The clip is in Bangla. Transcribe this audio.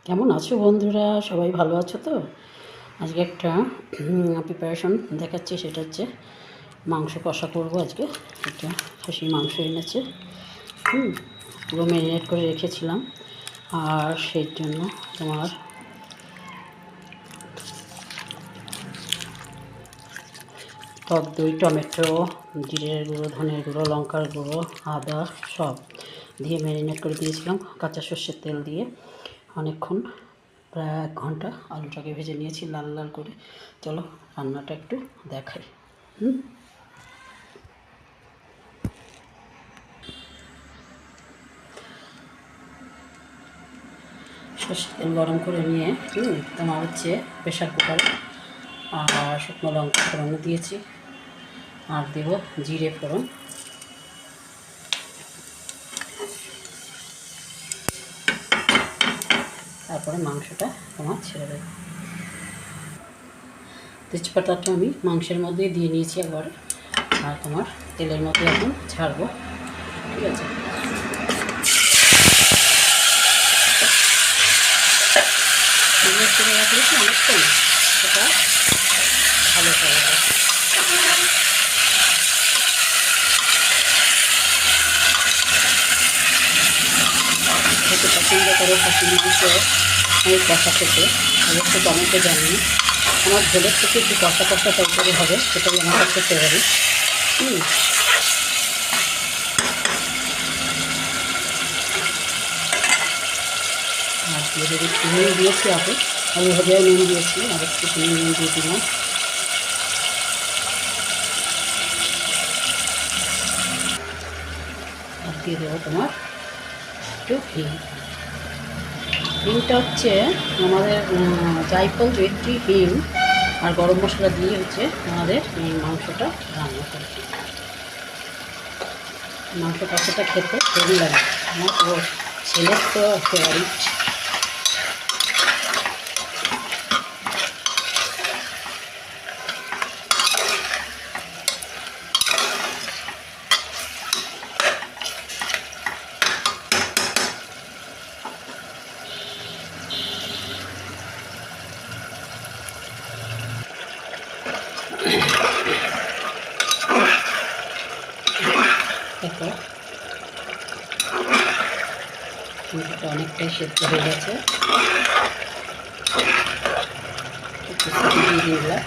কেমন আছো বন্ধুরা? সবাই ভালো আছো তো? আজকে একটা প্রিপারেশন দেখাচ্ছি, সেটা হচ্ছে মাংস কষা করব। আজকে একটা খাসির মাংস এনেছে, পুরো ম্যারিনেট করে রেখেছিলাম। আর সেই জন্য তোমার টক দই, টমেটো, জিরের গুঁড়ো, ধনের গুঁড়ো, লঙ্কার গুঁড়ো, আদা সব দিয়ে ম্যারিনেট করে দিয়েছিলাম কাঁচা সর্ষের তেল দিয়ে অনেকক্ষণ, প্রায় 1 ঘন্টা। আলুটাকে ভেজে নিয়েছি লাল লাল করে। চলো রান্নাটা একটু দেখাই। সর্ষের তেল গরম করে নিয়ে তোমার হচ্ছে প্রেশার কুকারে আর শুকনো লঙ্কা ফোড়ন দিয়েছি, আর দেব জিরে ফোড়ন। তারপরে মাংসটা তোমার ছেড়ে দেবো। তেজপাতাটা আমি মাংসের মধ্যে দিয়ে নিয়েছি একবারে, আর তোমার তেলের মধ্যে এখন ছাড়বো। ঠিক আছে, ছেড়ে রাখলে কি অনেকক্ষণ সেটা ভালো করে খেতে পছন্দ করে খাসির মাংস অনেক কষা খেতে। অবশ্য টমেটো জানি আমার ঝোলের থেকে একটু কষা কষা তরকারি হবে, সেটাই আমার কাছে ফেভারিট। আর দিয়ে যদি নুন দিয়েছি আগে, আমি ভাজায় নুন দিয়েছি, আর একটু নুন দিয়ে দিলাম। আর দিয়ে দেবো তোমার একটু হিং। হিংটা হচ্ছে আমাদের জায়ফল, জয়িত্রী, হিং আর গরম মশলা দিয়ে হচ্ছে আমাদের এই মাংসটা রান্না করে। মাংস কষাটা খেতে হেভি লাগে, আমার ও ছেলের তো ফেভারিট। দেখো মাংসটা অনেকটাই সেদ্ধ হয়ে গেছে, একটু দিয়ে দিলাম।